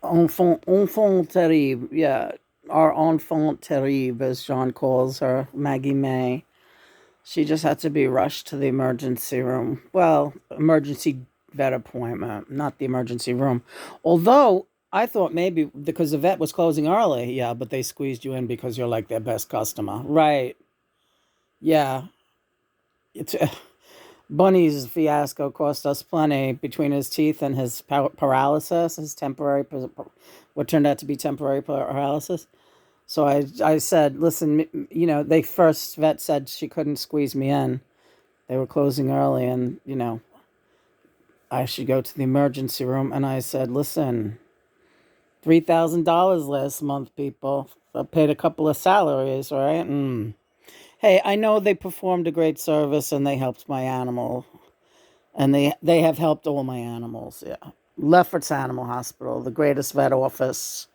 enfant terrible. Yeah, our enfant terrible, as John calls her, Maggie May. She just had to be rushed to the emergency room. Well, emergency vet appointment, not the emergency room. Although I thought maybe because the vet was closing early, yeah, but they squeezed you in because you're like their best customer. Right. Yeah. It's Bunny's fiasco cost us plenty between his teeth and his paralysis, his temporary, what turned out to be temporary paralysis. So I said, listen, they first vet said she couldn't squeeze me in. They were closing early, and I should go to the emergency room. And I said, listen, $3,000 last month, people. I paid a couple of salaries, right? Hey, I know they performed a great service and they helped my animal, and they have helped all my animals. Yeah, Lefferts Animal Hospital, the greatest vet office.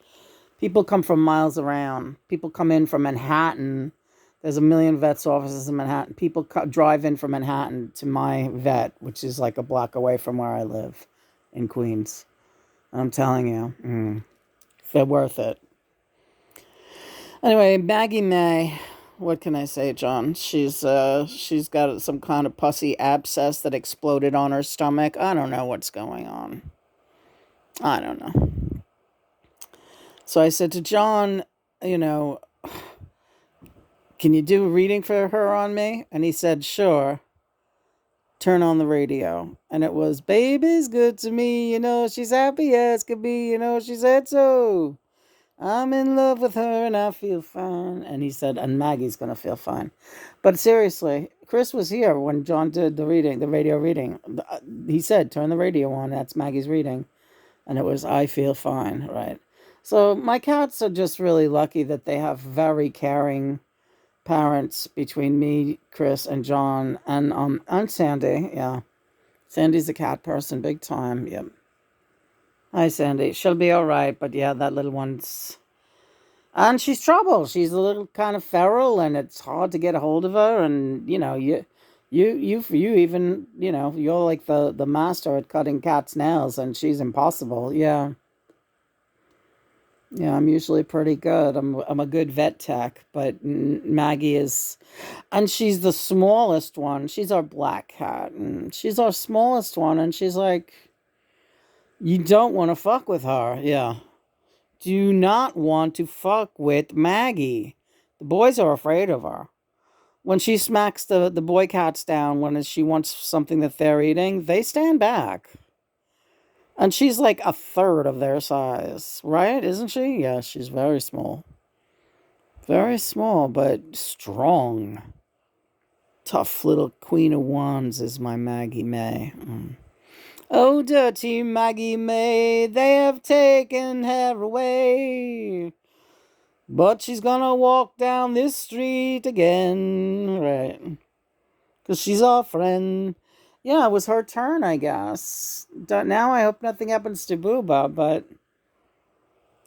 People come from miles around. People come in from Manhattan. There's a million vets offices in Manhattan. People drive in from Manhattan to my vet, which is like a block away from where I live in Queens. I'm telling you, they're worth it. Anyway, Maggie May, what can I say, John? She's got some kind of pussy abscess that exploded on her stomach. I don't know what's going on. I don't know. So I said to John, you know, can you do a reading for her on me? And he said, sure. Turn on the radio. And it was, baby's good to me, she's happy as could be, she said so. I'm in love with her and I feel fine. And he said, and Maggie's going to feel fine. But seriously, Chris was here when John did the reading, the radio reading. He said, turn the radio on. That's Maggie's reading. And it was, I feel fine, right? So my cats are just really lucky that they have very caring parents between me, Chris, and John, and Sandy. Yeah, Sandy's a cat person, big time. Yep. Hi, Sandy. She'll be all right, but yeah, that little one's and she's trouble. She's a little kind of feral, and it's hard to get a hold of her. And you even you're like the master at cutting cats' nails, and she's impossible. Yeah. Yeah, I'm usually pretty good. I'm a good vet tech, but Maggie is, and she's the smallest one. She's our black cat, and she's our smallest one, and she's like, you don't want to fuck with her. Yeah, do not want to fuck with Maggie. The boys are afraid of her. When she smacks the boy cats down when she wants something that they're eating, they stand back. And she's like a third of their size, right? Isn't she? Yeah, she's very small. Very small, but strong. Tough little Queen of Wands is my Maggie May. Oh, dirty Maggie May, they have taken her away. But she's gonna walk down this street again, right? Because she's our friend. Yeah, it was her turn, I guess. Now I hope nothing happens to Booba, but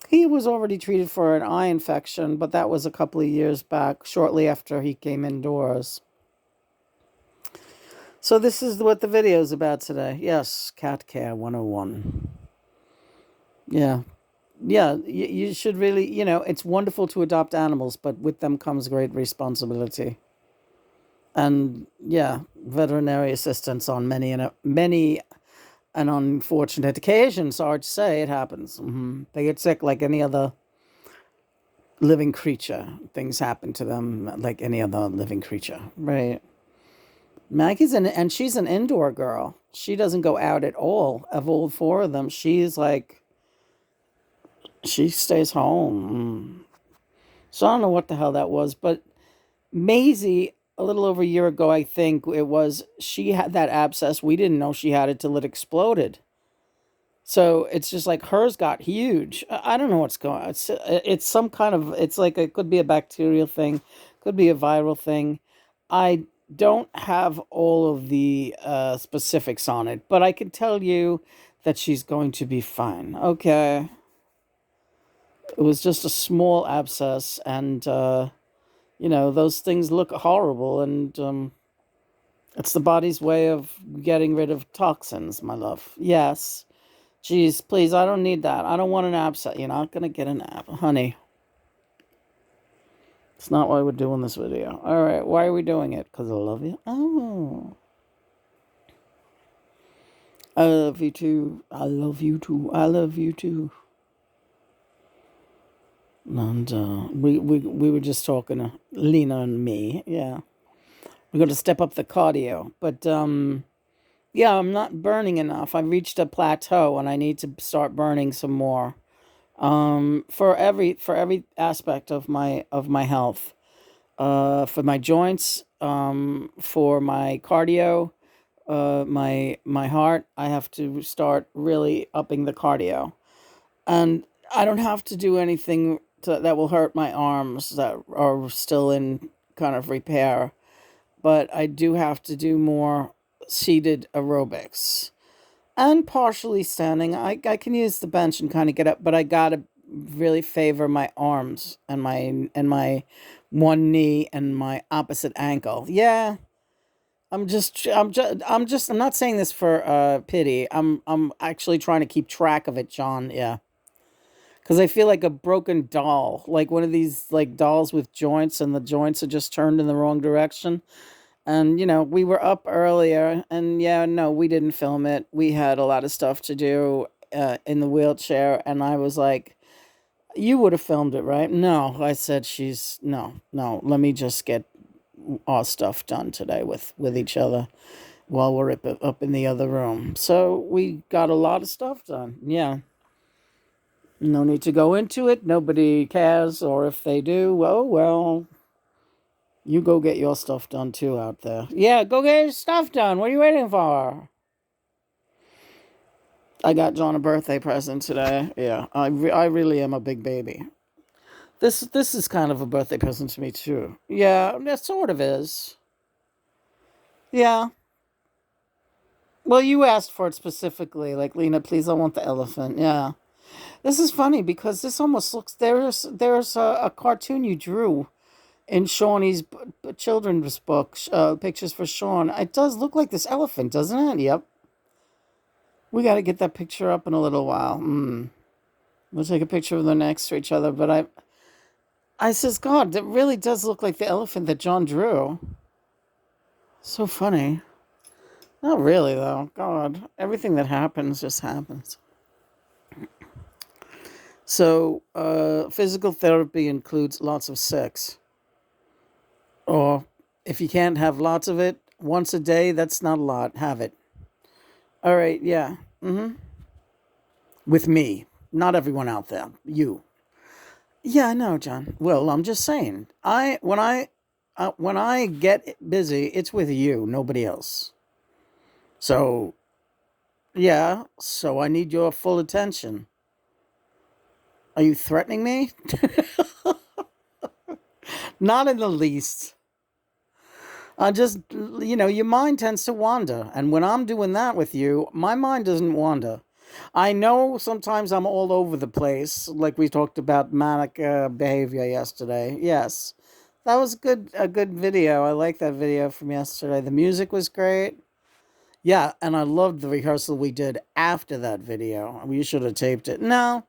he was already treated for an eye infection, but that was a couple of years back, shortly after he came indoors. So this is what the video is about today. Yes, Cat Care 101. Yeah. Yeah, you should really, it's wonderful to adopt animals, but with them comes great responsibility. And yeah, veterinary assistance on many an unfortunate occasion. Sorry to say, it happens. They get sick like any other living creature. Things happen to them like any other living creature, right? And she's an indoor girl. She doesn't go out at all. Of all four of them, she stays home. So I don't know what the hell that was, but Maisie, a little over a year ago, I think it was, she had that abscess. We didn't know she had it till it exploded. So it's just like hers got huge. I don't know what's going on. It's some kind of, it's like it could be a bacterial thing, could be a viral thing. I don't have all of the specifics on it, but I can tell you that she's going to be fine. Okay. It was just a small abscess, and, those things look horrible, and it's the body's way of getting rid of toxins, my love. Yes. Jeez, please, I don't need that. I don't want an abscess. You're not gonna get an ab, honey. It's not why we're doing this video. All right, why are we doing it? Because I love you. Oh, I love you too. I love you too. I love you too. And we were just talking, Lena and me. Yeah, we're going to step up the cardio, but yeah, I'm not burning enough. I've reached a plateau, and I need to start burning some more. For every aspect of my health, for my joints, for my cardio, my heart. I have to start really upping the cardio, and I don't have to do anything that will hurt my arms that are still in kind of repair, but I do have to do more seated aerobics and partially standing. I can use the bench and kind of get up, but I gotta really favor my arms and my one knee and my opposite ankle. Yeah, I'm not saying this for pity. I'm actually trying to keep track of it, John. Yeah. Cuz I feel like a broken doll, like one of these like dolls with joints and the joints are just turned in the wrong direction. And we were up earlier and yeah, no, we didn't film it. We had a lot of stuff to do in the wheelchair and I was like, you would have filmed it, right? No, I said she's no, no, let me just get our stuff done today with each other while we're up in the other room. So we got a lot of stuff done. Yeah. No need to go into it. Nobody cares, or if they do, oh well, you go get your stuff done too out there. Yeah, go get your stuff done. What are you waiting for? I got John a birthday present today. Yeah, I really am a big baby. This is kind of a birthday present to me too. Yeah, that sort of is. Yeah. Well, you asked for it specifically, like Lena. Please, I want the elephant. Yeah. This is funny because this almost looks there's a cartoon you drew in Shawnee's children's book, pictures for Sean. It does look like this elephant, doesn't it? Yep. We got to get that picture up in a little while. We'll take a picture of them next to each other. But I says, God, that really does look like the elephant that John drew. So funny. Not really, though. God, everything that happens just happens. So, physical therapy includes lots of sex. Or if you can't have lots of it, once a day, that's not a lot. Have it. All right, yeah. With me. Not everyone out there. You. Yeah, I know, John. Well, I'm just saying. When I get busy, it's with you, nobody else. So, yeah, so I need your full attention. Are you threatening me? Not in the least. I just, your mind tends to wander. And when I'm doing that with you, my mind doesn't wander. I know sometimes I'm all over the place, like we talked about manic behavior yesterday. Yes, that was a good video. I like that video from yesterday. The music was great. Yeah, and I loved the rehearsal we did after that video. We should have taped it. No,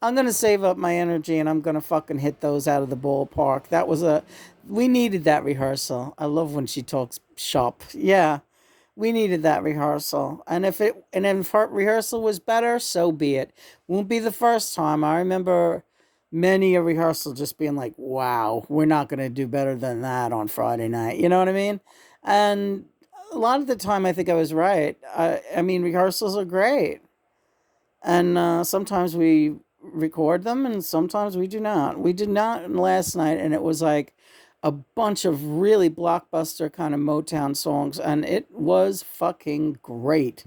I'm gonna save up my energy and I'm gonna fucking hit those out of the ballpark. We needed that rehearsal. I love when she talks shop. Yeah, we needed that rehearsal. And if her rehearsal was better, so be it. Won't be the first time. I remember many a rehearsal just being like, wow, we're not gonna do better than that on Friday night. You know what I mean? And a lot of the time, I think I was right. I mean, rehearsals are great. And sometimes we record them and sometimes we do not. We did not last night, and it was like a bunch of really blockbuster kind of Motown songs, and it was fucking great.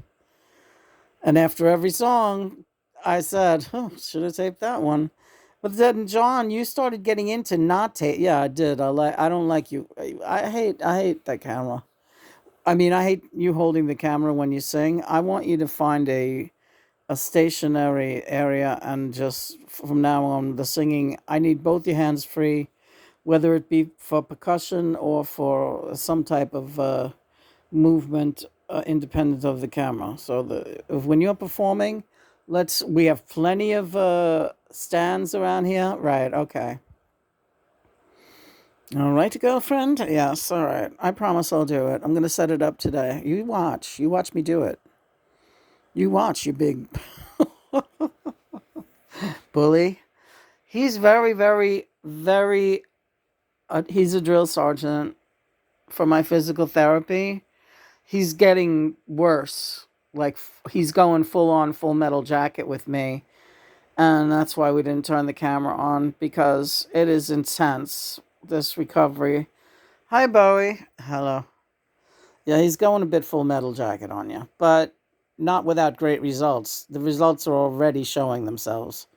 And after every song, I said, oh, should have taped that one. But then, John, you started getting into not tape. Yeah, I did. I don't like you. I hate that camera. I mean, I hate you holding the camera when you sing. I want you to find a stationary area and just from now on the singing, I need both your hands free, whether it be for percussion or for some type of movement independent of the camera. So when you're performing, We have plenty of stands around here. Right, okay. All right, girlfriend? Yes, all right. I promise I'll do it. I'm going to set it up today. You watch. You watch me do it. You watch, you big bully. He's very, very, very, he's a drill sergeant for my physical therapy. He's getting worse. Like, he's going full on full metal jacket with me. And that's why we didn't turn the camera on because it is intense, this recovery. Hi, Bowie. Hello. Yeah, he's going a bit full metal jacket on you, but not without great results. The results are already showing themselves.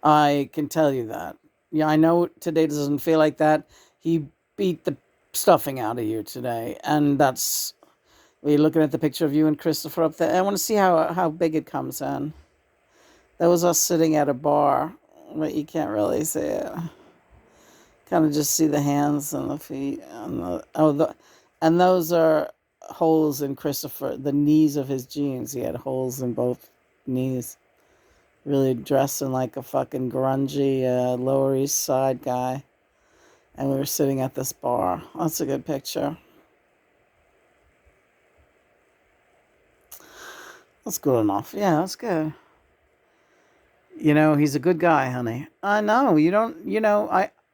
I can tell you that. Yeah, I know today doesn't feel like that. He beat the stuffing out of you today, and that's. We're looking at the picture of you and Christopher up there. I want to see how big it comes in. That was us sitting at a bar, but you can't really see it. Kind of just see the hands and the feet and and those are holes in Christopher, the knees of his jeans. He had holes in both knees. Really dressing like a fucking grungy Lower East Side guy. And we were sitting at this bar. That's a good picture. That's good enough. Yeah, that's good. You know, he's a good guy, honey. I know. You don't,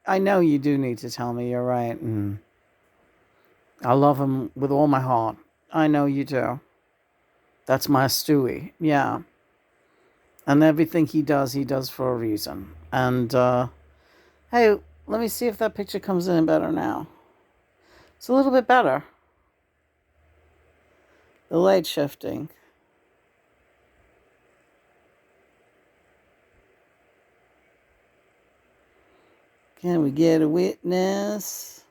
I know you do need to tell me you're right. And I love him with all my heart. I know you do. That's my Stewie. Yeah. And everything he does for a reason. And, hey, let me see if that picture comes in better now. It's a little bit better. The light shifting. Can we get a witness?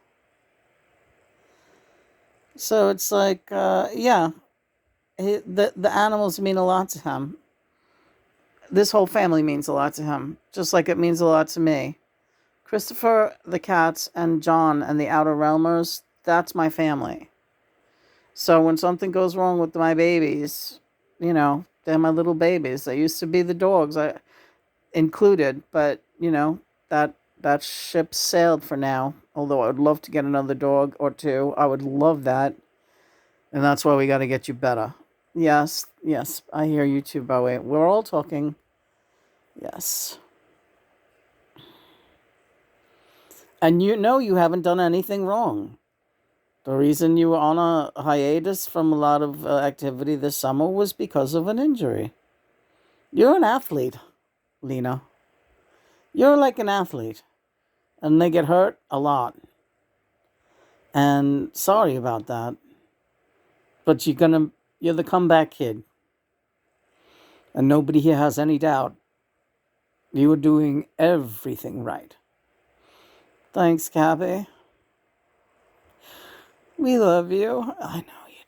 So it's like, yeah, the animals mean a lot to him. This whole family means a lot to him, just like it means a lot to me. Christopher, the cats, and John and the Outer Realmers, that's my family. So when something goes wrong with my babies, they're my little babies. They used to be the dogs, I included, but that ship sailed for now. Although I would love to get another dog or two, I would love that, and that's why we got to get you better. Yes, yes, I hear you too, Bowie. We're all talking. Yes, and you haven't done anything wrong. The reason you were on a hiatus from a lot of activity this summer was because of an injury. You're an athlete, Lena. You're like an athlete, and they get hurt a lot. And sorry about that, but you're the comeback kid, and nobody here has any doubt you were doing everything right. Thanks, Cappy. We love you. I know you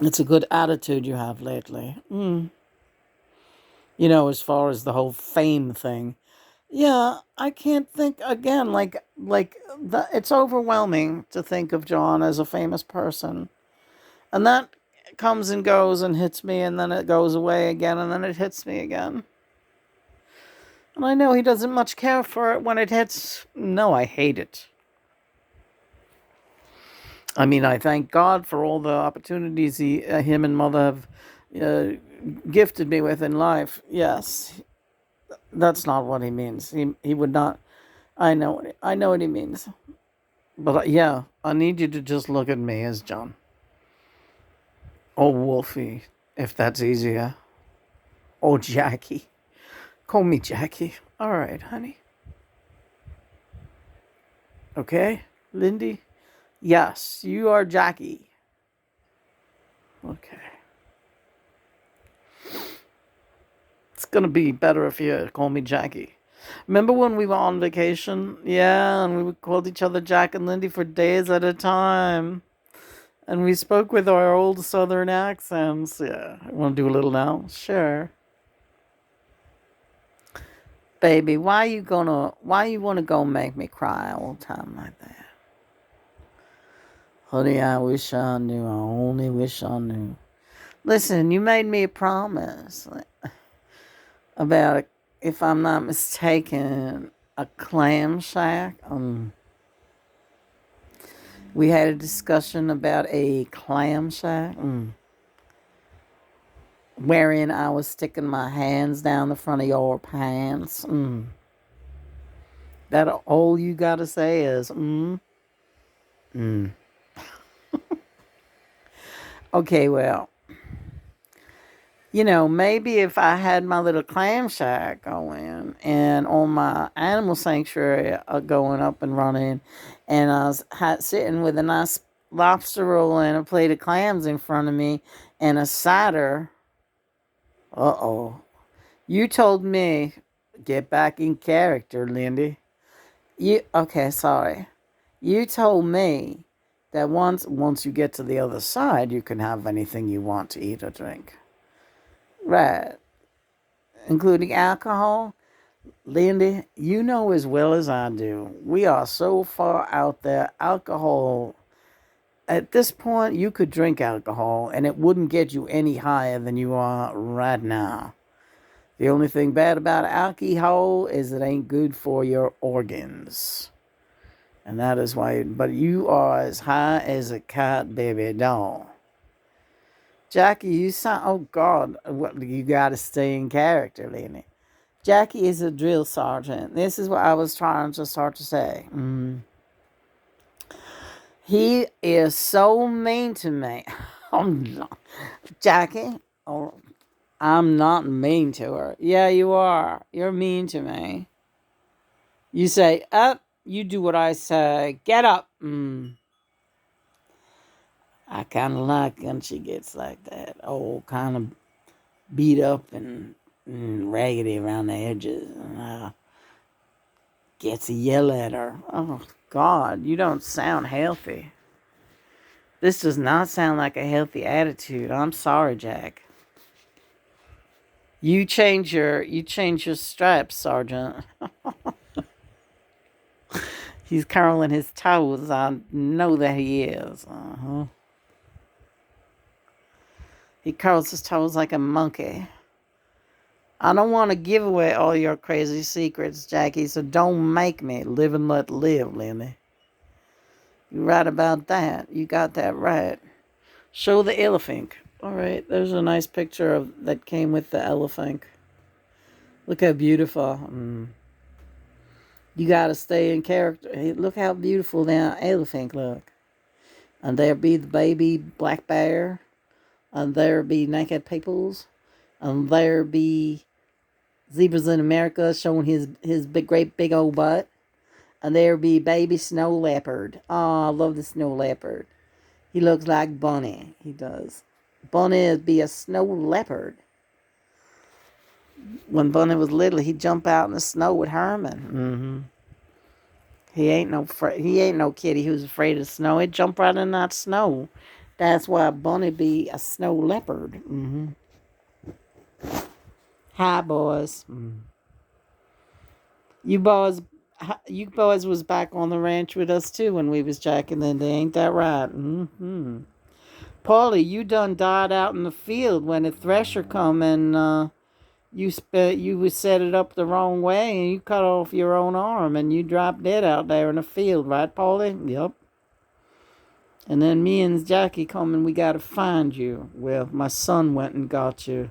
do. It's a good attitude you have lately. As far as the whole fame thing. Yeah, I can't think again. It's overwhelming to think of John as a famous person, and that comes and goes and hits me, and then it goes away again, and then it hits me again. And I know he doesn't much care for it when it hits. No, I hate it. I mean, I thank God for all the opportunities him and Mother have uh, gifted me with in life. Yes, that's not what he means. He would not. I know what he means. But yeah, I need you to just look at me as John. Or Wolfie, if that's easier. Or Jackie. Call me Jackie. All right, honey. Okay, Lindy? Yes, you are Jackie. Okay. It's gonna be better if you call me Jackie. Remember when we were on vacation? Yeah, and we called each other Jack and Lindy for days at a time. And we spoke with our old southern accents. Yeah. Want to do a little now? Sure. Baby, why you wanna go make me cry all the time like that? Honey, I wish I knew. I only wish I knew. Listen, you made me a promise about, if I'm not mistaken, a clam shack. We had a discussion about a clam shack, wherein I was sticking my hands down the front of your pants. That all you gotta say is, Okay, well, maybe if I had my little clam shack going and on my animal sanctuary going up and running, and I was sitting with a nice lobster roll and a plate of clams in front of me and a cider. Uh-oh. You told me, get back in character, Lindy. Okay, sorry. You told me that once you get to the other side, you can have anything you want to eat or drink. Right. Including alcohol. Lindy, you know as well as I do, we are so far out there. Alcohol, at this point, you could drink alcohol and it wouldn't get you any higher than you are right now. The only thing bad about alcohol is it ain't good for your organs. And that is why, but you are as high as a cat baby doll. Jackie, you sound, oh God, you got to stay in character, Lenny. Jackie is a drill sergeant. This is what I was trying to start to say. He is so mean to me. Jackie, oh, I'm not mean to her. Yeah, you are. You're mean to me. You say, up, you do what I say. Get up. I kind of like when she gets like that. Oh, kind of beat up and raggedy around the edges. And gets to yell at her. Oh, God, you don't sound healthy. This does not sound like a healthy attitude. I'm sorry, Jack. You change your stripes, Sergeant. He's curling his toes. I know that he is. He curls his toes like a monkey. I don't want to give away all your crazy secrets, Jackie, so don't make me. Live and let live, Lindy. You're right about that. You got that right. Show the elephant. All right, there's a nice picture of that came with the elephant. Look how beautiful. You got to stay in character. Hey, look how beautiful that elephant look. And there be the baby black bear. And there be naked peoples. And there be zebras in America showing his great big old butt. And there be baby snow leopard. Oh, I love the snow leopard. He looks like Bunny. He does. Bunny would be a snow leopard. When Bunny was little, he'd jump out in the snow with Herman. He ain't no kitty who's afraid of snow. He'd jump right in that snow. That's why Bunny be a snow leopard. Hi, boys. You boys was back on the ranch with us too when we was jacking the day. Ain't that right? Paulie, you done died out in the field when a thresher come and you would set it up the wrong way and you cut off your own arm and you dropped dead out there in the field, right, Paulie? Yep. And then me and Jackie come and we got to find you. Well, my son went and got you.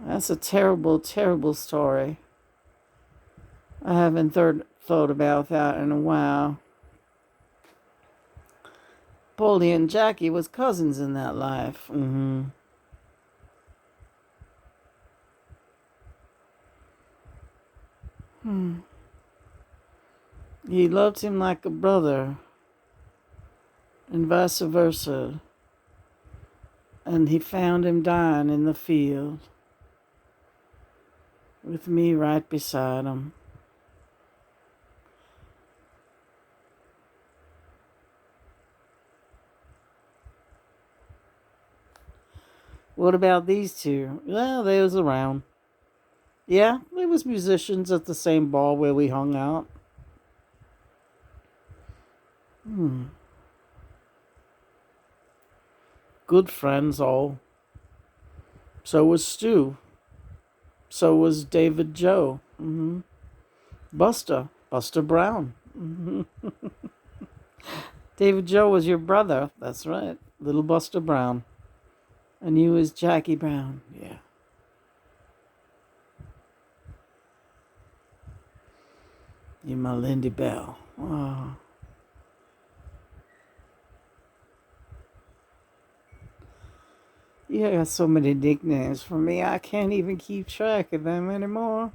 That's a terrible, terrible story. I haven't thought about that in a while. Paulie and Jackie was cousins in that life. He loved him like a brother, and vice versa. And he found him dying in the field, with me right beside him. What about these two? Well, they was around. Yeah, they was musicians at the same bar where we hung out. Good friends all. So was Stu. So was David Joe. Buster Brown. David Joe was your brother. That's right. Little Buster Brown. And you was Jackie Brown. Yeah. You're my Lindy Bell. Oh. You got so many nicknames for me, I can't even keep track of them anymore.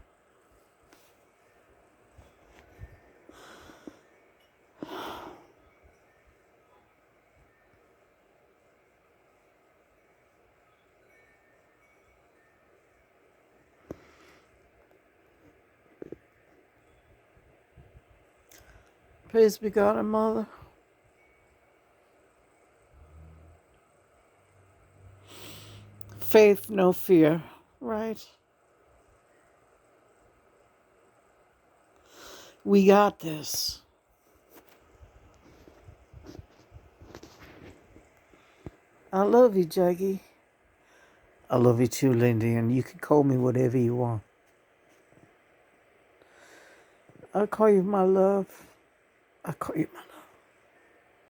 Praise be God and Mother. Faith, no fear. Right? We got this. I love you, Jackie. I love you too, Lindy, and you can call me whatever you want. I'll call you my love. I'll call you my love.